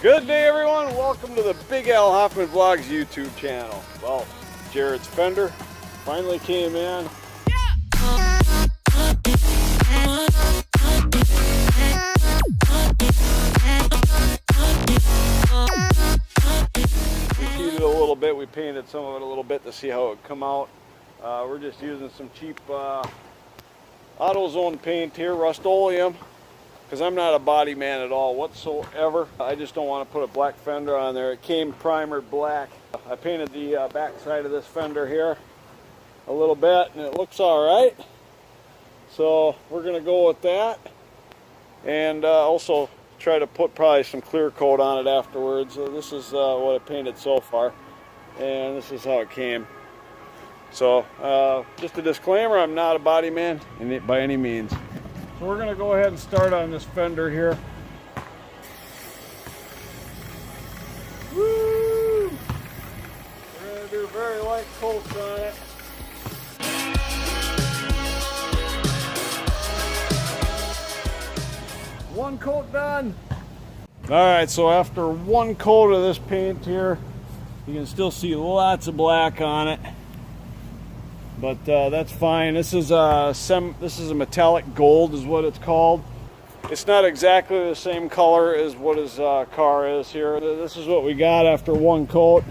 Good day, everyone. Welcome to the Big Al Hoffman Vlogs YouTube channel. Well, Jared's Fender finally came in. We heated a little bit. We painted some of it a little bit to see how it would come out. We're just using some cheap AutoZone paint here, Rust-Oleum. Because I'm not a body man at all whatsoever. I just don't want to put a black fender on there. It came primered black. I painted the back side of this fender here a little bit and it looks alright. So we're going to go with that. And also try to put probably some clear coat on it afterwards. This is what I painted so far. And this is how it came. So just a disclaimer, I'm not a body man by any means. So we're going to go ahead and start on this fender here. Woo! We're going to do very light coats on it. One coat done. Alright, so after one coat of this paint here, you can still see lots of black on it. But that's fine. This is a metallic gold is what it's called. It's not exactly the same color as what his car is here. This is what we got after one coat.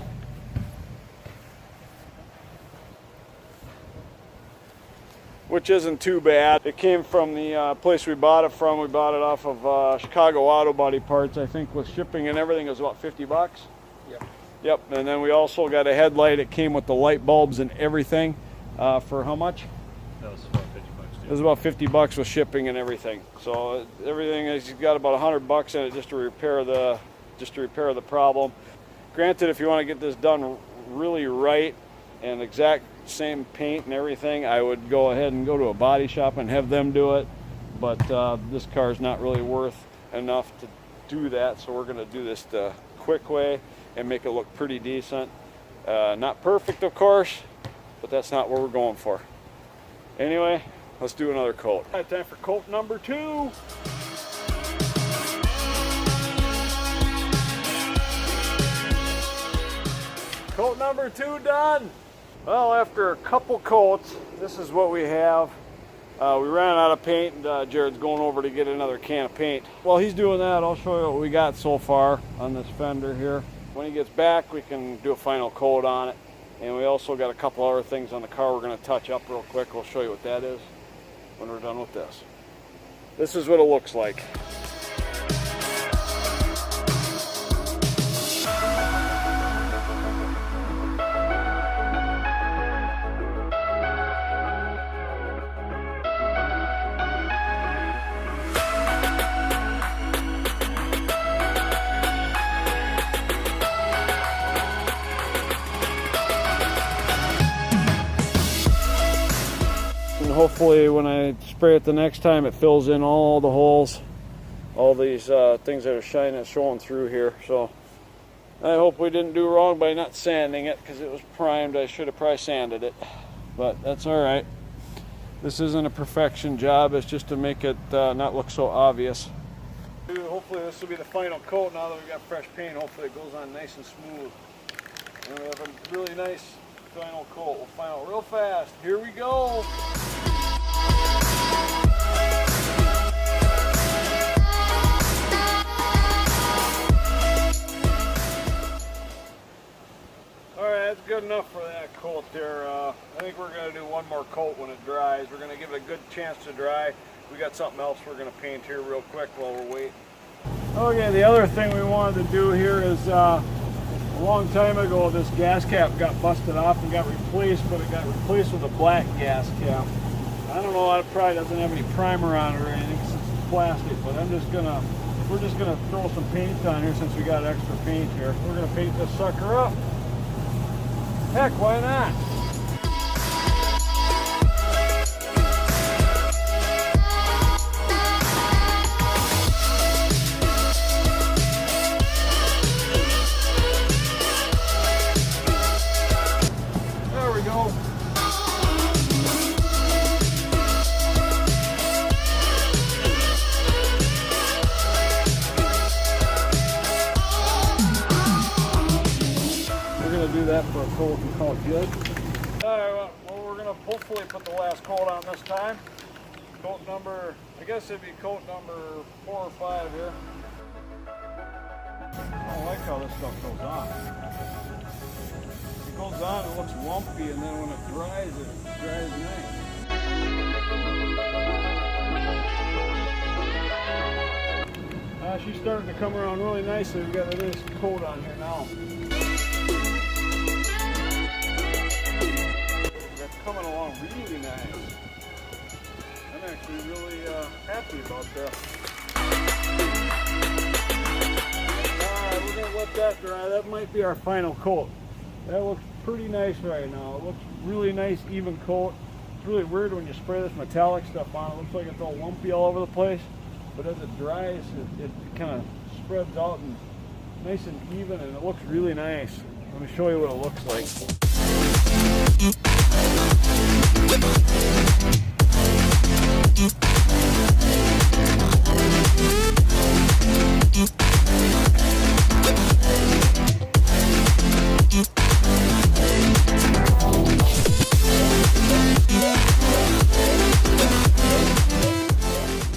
Which isn't too bad. It came from the place we bought it from. We bought it off of Chicago Auto Body Parts. I think with shipping and everything it was about 50 bucks. Yep. Yep, and then we also got a headlight. It came with the light bulbs and everything. For how much? That was about 50 bucks. Too. It was about 50 bucks with shipping and everything. So everything is, you've got about 100 bucks in it just to repair the problem. Granted, if you want to get this done really right and exact same paint and everything, I would go ahead and go to a body shop and have them do it. But this car is not really worth enough to do that, so we're going to do this the quick way and make it look pretty decent. Not perfect, of course, but that's not what we're going for. Anyway, let's do another coat. All right, time for coat number 2. Coat number 2 done. Well, after a couple coats, this is what we have. We ran out of paint and Jared's going over to get another can of paint. While he's doing that, I'll show you what we got so far on this fender here. When he gets back, we can do a final coat on it. And we also got a couple other things on the car we're going to touch up real quick. We'll show you what that is when we're done with this. This is what it looks like. Hopefully when I spray it the next time it fills in all the holes, all these things that are showing through here. So I hope we didn't do wrong by not sanding it, because it was primed. I should have probably sanded it, but that's alright. This isn't a perfection job, it's just to make it not look so obvious. Hopefully this will be the final coat now that we got fresh paint. Hopefully it goes on nice and smooth and we have a really nice final coat. We'll find out real fast. Here we go. Alright, that's good enough for that coat there. I think we're going to do one more coat when it dries. We're going to give it a good chance to dry. We got something else we're going to paint here real quick while we're waiting. Okay, the other thing we wanted to do here is a long time ago this gas cap got busted off and got replaced, but it got replaced with a black gas cap. I don't know, it probably doesn't have any primer on it or anything. plastic, but we're just gonna throw some paint on here since we got extra paint here. We're gonna paint this sucker up. Heck, why not? There we go. Do that for a coat and call it good. Alright, well, we're going to hopefully put the last coat on this time. Coat number, I guess it'd be coat number 4 or 5 here. I don't like how this stuff goes on. It goes on, it looks lumpy, and then when it dries nice. She's starting to come around really nicely. We've got a nice coat on here now. Coming along really nice. I'm actually really happy about that. Alright, we're going to let that dry. That might be our final coat. That looks pretty nice right now. It looks really nice, even coat. It's really weird when you spray this metallic stuff on. It looks like it's all lumpy all over the place. But as it dries, it kind of spreads out and nice and even, and it looks really nice. Let me show you what it looks like.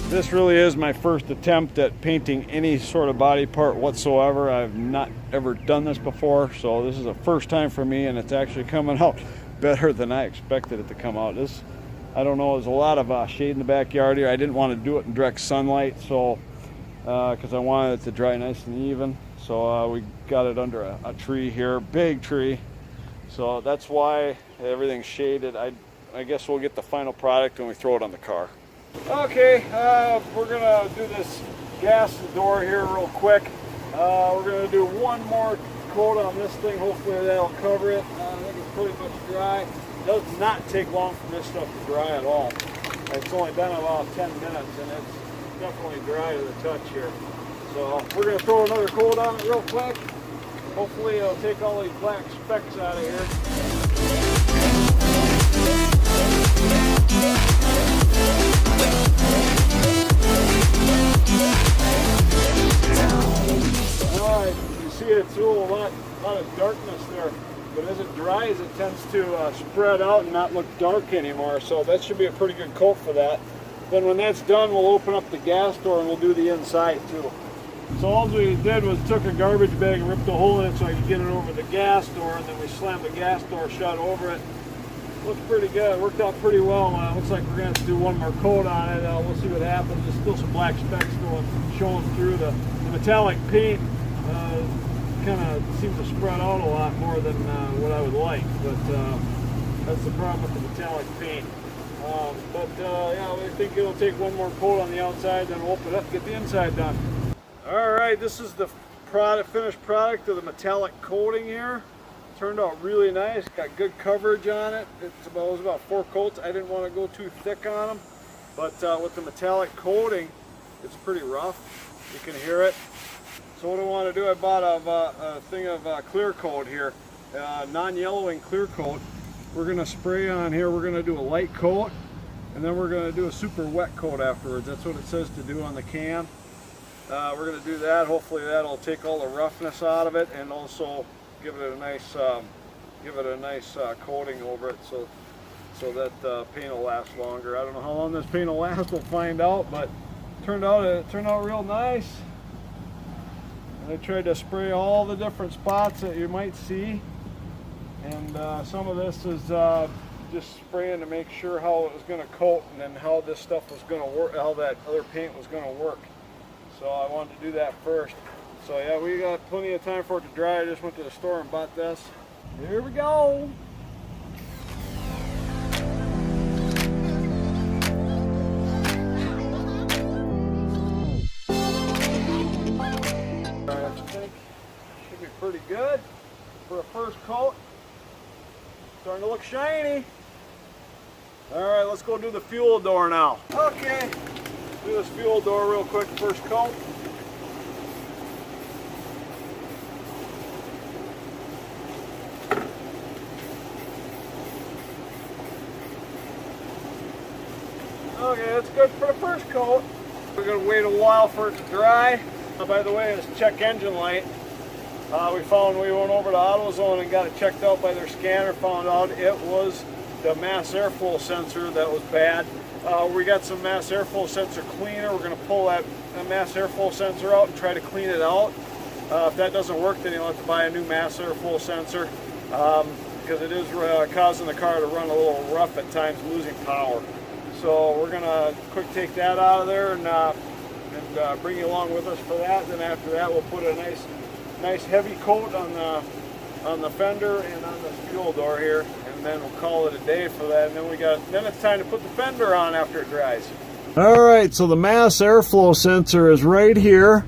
This really is my first attempt at painting any sort of body part whatsoever. I've not ever done this before, so this is the first time for me, and it's actually coming out better than I expected it to come out. This, I don't know, there's a lot of shade in the backyard here. I didn't want to do it in direct sunlight, so because I wanted it to dry nice and even. So we got it under a tree here, big tree. So that's why everything's shaded. I guess we'll get the final product when we throw it on the car. Okay, we're gonna do this gas door here real quick. We're gonna do one more coat on this thing. Hopefully that'll cover it. I think it's pretty much dry. It does not take long for this stuff to dry at all. It's only been about 10 minutes, and it's definitely dry to the touch here. So we're gonna throw another coat on it real quick. Hopefully it'll take all these black specks out of here. Alright, you see it through a lot of darkness there, but as it dries it tends to spread out and not look dark anymore, so that should be a pretty good coat for that. Then when that's done, we'll open up the gas door and we'll do the inside too. So all we did was took a garbage bag and ripped a hole in it so I could get it over the gas door, and then we slammed the gas door shut over it. Looks pretty good. It worked out pretty well. Looks like we're going to have to do one more coat on it. We'll see what happens. There's still some black specks showing through. The metallic paint kind of seems to spread out a lot more than what I would like, but that's the problem with the metallic paint. Yeah, I think it'll take one more coat on the outside, then we'll open it up and get the inside done. Alright, this is the finished product of the metallic coating here. Turned out really nice, got good coverage on it. It was about 4 coats. I didn't want to go too thick on them, but with the metallic coating, it's pretty rough. You can hear it. So what I want to do, I bought a thing of clear coat here, non-yellowing clear coat. We're going to spray on here. We're going to do a light coat, and then we're going to do a super wet coat afterwards. That's what it says to do on the can. We're going to do that. Hopefully that'll take all the roughness out of it, and also give it a nice coating over it, so that paint will last longer. I don't know how long this paint will last. We'll find out, but it turned out real nice. And I tried to spray all the different spots that you might see, and some of this is just spraying to make sure how it was going to coat, and then how this stuff was going to work, how that other paint was going to work. So I wanted to do that first. So yeah, we got plenty of time for it to dry. I just went to the store and bought this. Here we go. pretty good for a first coat. Starting to look shiny. Alright, let's go do the fuel door now. Okay, do this fuel door real quick, first coat. Okay, that's good for the first coat. We're going to wait a while for it to dry. By the way, this check engine light, we went over to AutoZone and got it checked out by their scanner, found out it was the mass airflow sensor that was bad. We got some mass airflow sensor cleaner. We're going to pull that mass airflow sensor out and try to clean it out. If that doesn't work, then you'll have to buy a new mass airflow sensor because it is causing the car to run a little rough at times, losing power. So we're going to quick take that out of there and bring you along with us for that. Then after that, we'll put a nice heavy coat on the fender and on this fuel door here, and then we'll call it a day for that. And then it's time to put the fender on after it dries. All right, so the mass airflow sensor is right here,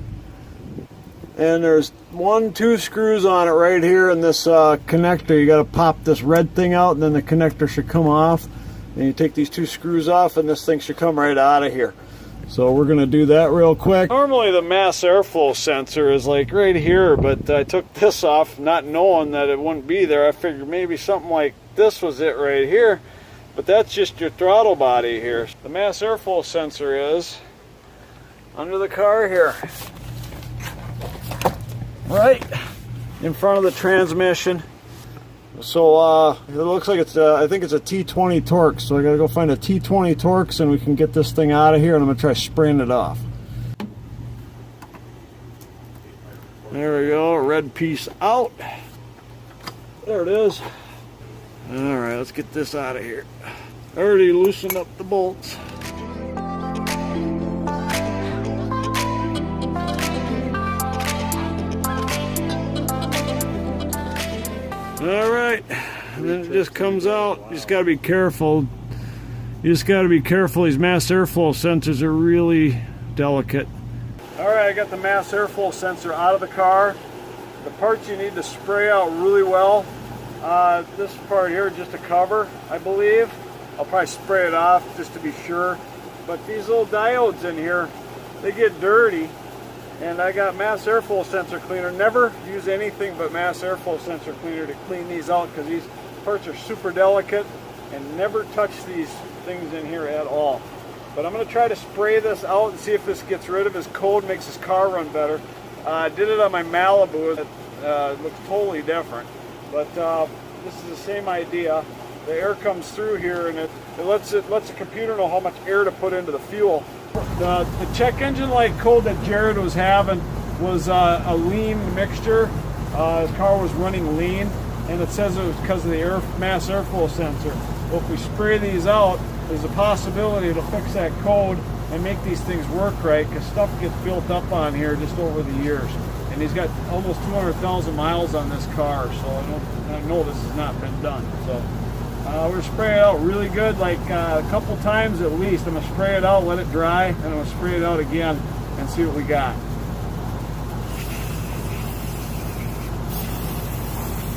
and there's 2 screws on it right here in this connector. You got to pop this red thing out, and then the connector should come off. And you take these 2 screws off, and this thing should come right out of here. So we're going to do that real quick. Normally the mass airflow sensor is like right here, but I took this off not knowing that it wouldn't be there. I figured maybe something like this was it right here, but that's just your throttle body here. The mass airflow sensor is under the car here, right in front of the transmission. So it looks like it's I think it's a T20 Torx, so I gotta go find a T20 Torx and we can get this thing out of here, and I'm gonna try spraying it off. There we go, red piece out. There it is. Alright, let's get this out of here. I already loosened up the bolts. All right, and then it just comes out. You just got to be careful. These mass airflow sensors are really delicate. All right, I got the mass airflow sensor out of the car. The parts you need to spray out really well. This part here is just a cover, I believe. I'll probably spray it off just to be sure. But these little diodes in here, they get dirty. And I got mass airflow sensor cleaner. Never use anything but mass airflow sensor cleaner to clean these out, because these parts are super delicate, and never touch these things in here at all. But I'm going to try to spray this out and see if this gets rid of his code, makes his car run better. I did it on my Malibu. It looks totally different. But this is the same idea. The air comes through here, and it lets the computer know how much air to put into the fuel. The check engine light code that Jared was having was a lean mixture. His car was running lean, and it says it was because of the mass airflow sensor. Well, if we spray these out, there's a possibility it'll fix that code and make these things work right, because stuff gets built up on here just over the years. And he's got almost 200,000 miles on this car, so I know this has not been done. So we're going to spray it out really good, like a couple times at least. I'm going to spray it out, let it dry, and I'm going to spray it out again and see what we got.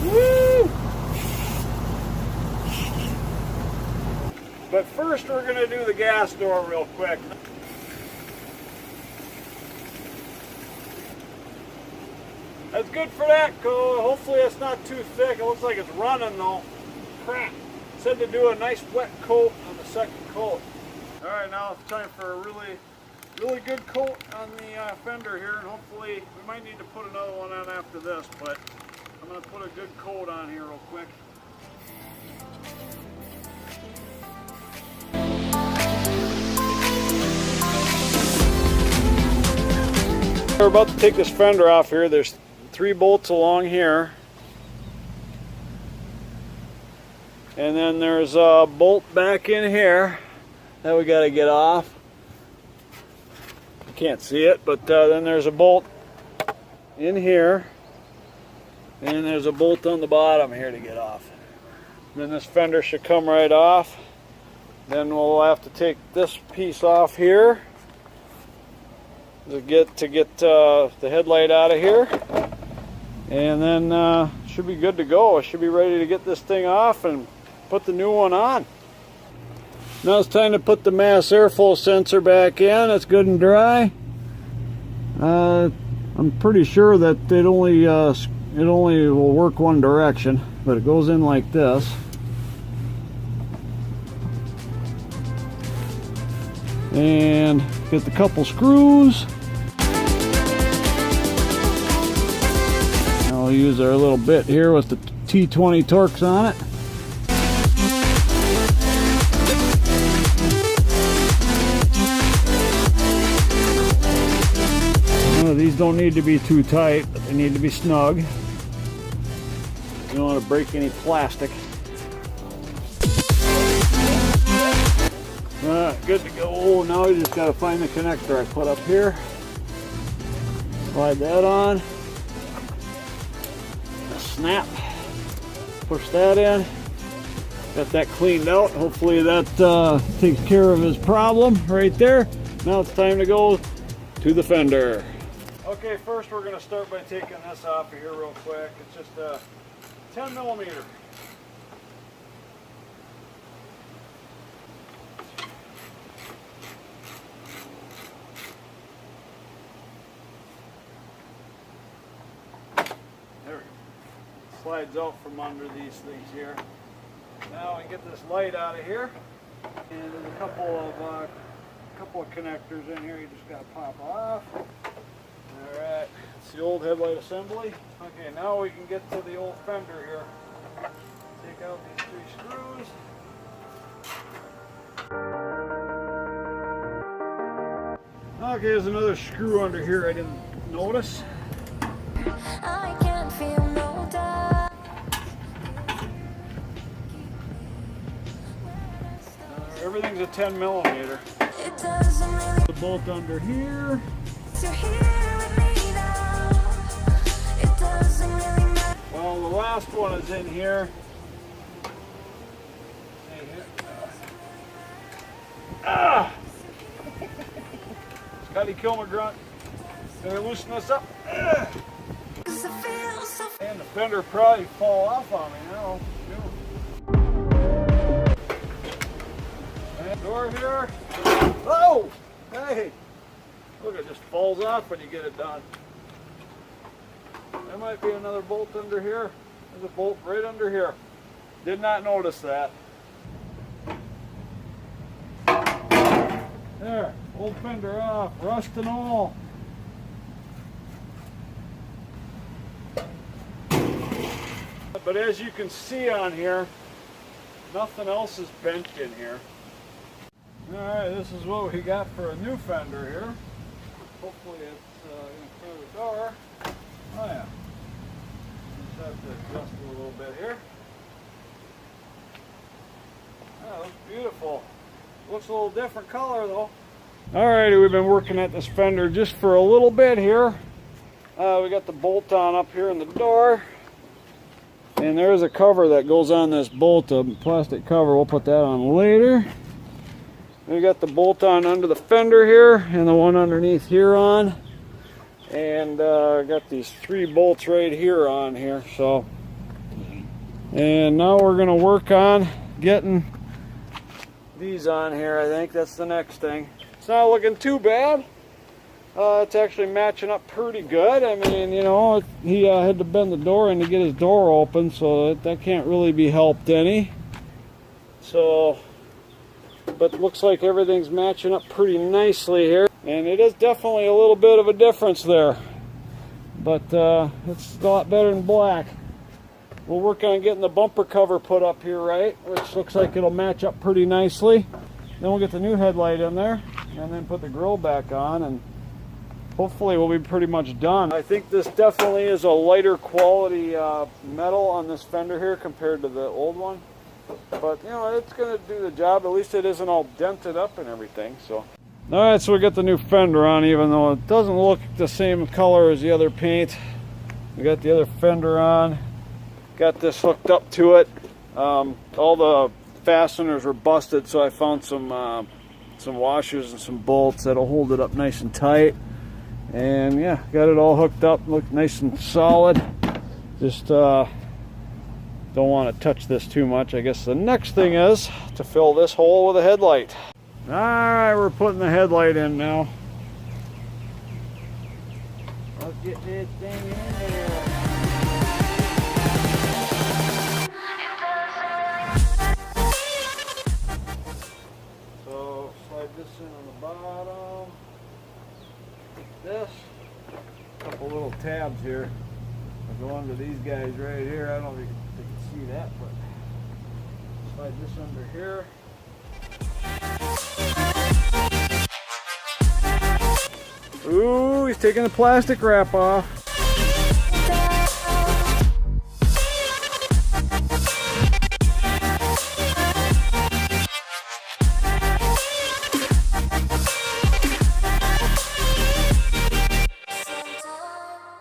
Woo! But first we're going to do the gas door real quick. That's good for that coat. Hopefully it's not too thick. It looks like it's running though. Crap. Said to do a nice wet coat on the second coat. Alright, now it's time for a really good coat on the fender here, and hopefully we might need to put another one on after this, but I'm going to put a good coat on here real quick. We're about to take this fender off here. There's 3 bolts along here. And then there's a bolt back in here that we got to get off. You can't see it, but then there's a bolt in here. And there's a bolt on the bottom here to get off. And then this fender should come right off. Then we'll have to take this piece off here to get the headlight out of here. and then should be good to go. I should be ready to get this thing off and put the new one on. Now it's time to put the mass airflow sensor back in. It's good and dry. I'm pretty sure that it only will work one direction, but it goes in like this. And get the couple screws. I'll use our little bit here with the T20 Torx on it. These don't need to be too tight, but they need to be snug. You don't want to break any plastic. Good to go. Oh, now you just got to find the connector I put up here. Slide that on. A snap. Push that in. Got that cleaned out. Hopefully that takes care of his problem right there. Now it's time to go to the fender. Okay, first we're going to start by taking this off of here real quick. It's just a 10 millimeter. There we go. Slides out from under these things here. Now we get this light out of here. And there's a couple of connectors in here you just got to pop off. Alright, it's the old headlight assembly. Okay, now we can get to the old fender here. Take out these 3 screws. Okay, there's another screw under here I didn't notice. I can't feel no doubt. Everything's a 10 millimeter. The bolt under here. Well, the last one is in here. Scotty Kilmer Can we loosen this up? And the fender probably fall off on me now. And door here. Oh! Hey! Look, it just falls off when you get it done. There might be another bolt under here. There's a bolt right under here. Did not notice that. There, old fender off, rust and all. But as you can see on here, nothing else is bent in here. Alright, this is what we got for a new fender here. Hopefully it's in front of the door. Oh yeah. Just have to adjust it a little bit here. Oh, looks beautiful. Looks a little different color though. Alrighty, we've been working at this fender just for a little bit here. We got the bolt on up here in the door. And there's a cover that goes on this bolt, a plastic cover. We'll put that on later. We got the bolt on under the fender here and the one underneath here on. And I got these 3 bolts right here on here. So, and now we're going to work on getting these on here. I think that's the next thing. It's not looking too bad. It's actually matching up pretty good. I mean, you know, he had to bend the door in to get his door open, so that can't really be helped any. So, but it looks like everything's matching up pretty nicely here. And it is definitely a little bit of a difference there. But it's a lot better than black. We'll work on getting the bumper cover put up here, right? Which looks like it'll match up pretty nicely. Then we'll get the new headlight in there. And then put the grill back on. And hopefully we'll be pretty much done. I think this definitely is a lighter quality metal on this fender here compared to the old one. But, you know, it's going to do the job. At least it isn't all dented up and everything. So, alright, so we got the new fender on, even though it doesn't look the same color as the other paint. We got the other fender on. Got this hooked up to it. All the fasteners were busted, so I found some washers and some bolts that'll hold it up nice and tight. And yeah, got it all hooked up, looked nice and solid. Just don't want to touch this too much. I guess the next thing is to fill this hole with a headlight. All right, we're putting the headlight in now. Let's get this thing in there. So slide this in on the bottom. This. A couple little tabs here. I'll go under these guys right here. I don't know if you can see that, but slide this under here. Ooh, he's taking the plastic wrap off.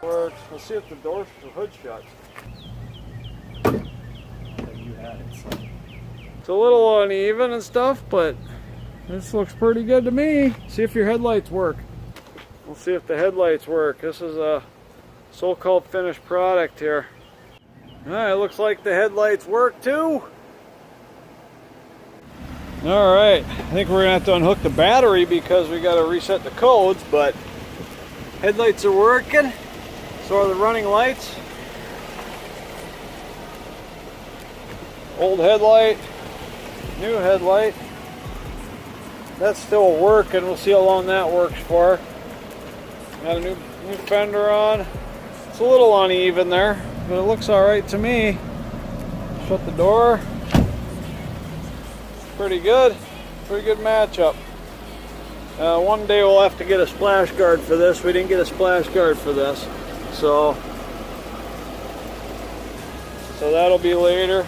Works. We'll see if the hood shuts. You had it, so. It's a little uneven and stuff, but this looks pretty good to me. See if your headlights work. We'll see if the headlights work. This is a so-called finished product here. Alright, looks like the headlights work too. Alright, I think we're gonna have to unhook the battery because we gotta reset the codes, but headlights are working. So are the running lights. Old headlight, new headlight. That's still working. We'll see how long that works for. Got a new fender on. It's a little uneven there, but it looks all right to me. Shut the door. Pretty good. Pretty good matchup. One day we'll have to get a splash guard for this. We didn't get a splash guard for this, so that'll be later.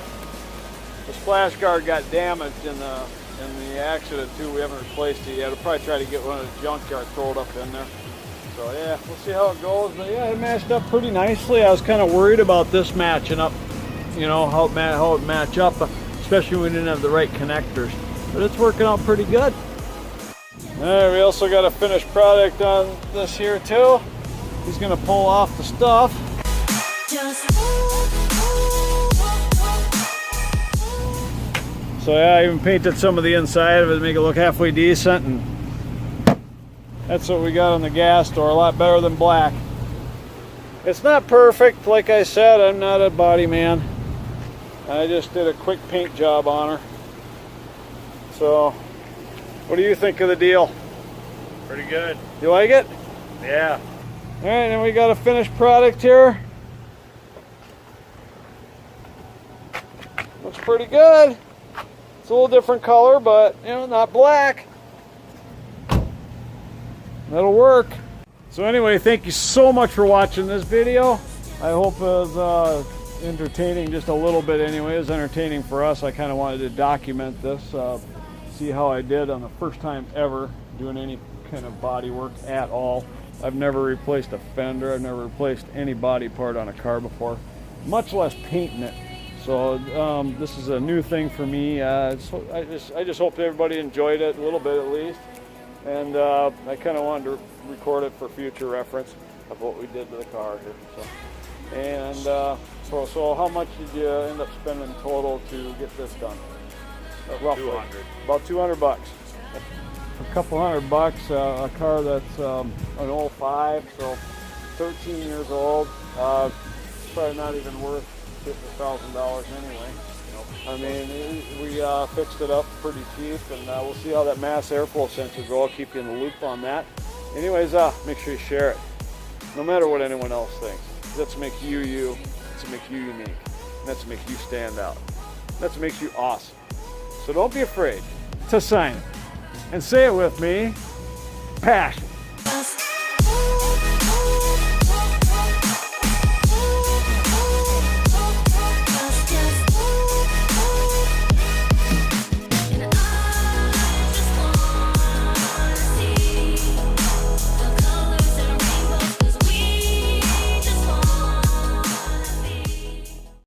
The splash guard got damaged in the accident too. We haven't replaced it yet. We'll probably try to get one of the junkyard, throw it up in there. So yeah, we'll see how it goes. But yeah, it matched up pretty nicely. I was kind of worried about this matching up, you know, how it match up, especially when we didn't have the right connectors. But it's working out pretty good. All right, we also got a finished product on this here too. He's gonna pull off the stuff. So yeah, I even painted some of the inside of it to make it look halfway decent, and that's what we got on the gas door. A lot better than black. It's not perfect, like I said. I'm not a body man. I just did a quick paint job on her. So, what do you think of the deal? Pretty good. You like it? Yeah. All right, and we got a finished product here. Looks pretty good. It's a little different color, but you know, not black. That'll work. So anyway, thank you so much for watching this video. I hope it was entertaining, just a little bit anyway. It was entertaining for us. I kind of wanted to document this, see how I did on the first time ever doing any kind of body work at all. I've never replaced a fender. I've never replaced any body part on a car before, much less painting it. So this is a new thing for me. I just hope everybody enjoyed it a little bit at least. And I kind of wanted to record it for future reference of what we did to the car here. So, and so how much did you end up spending total to get this done? Roughly 200. About 200 bucks. A couple $100, a car that's an 05, so 13 years old. Probably not even worth $50,000 anyway. I mean, we fixed it up pretty cheap, and we'll see how that mass airflow sensor go. I'll keep you in the loop on that. Anyways, make sure you share it, no matter what anyone else thinks. That's to make you you. That's to make you unique. And that's to make you stand out. That's what makes you awesome. So don't be afraid to sign it. And say it with me, passion.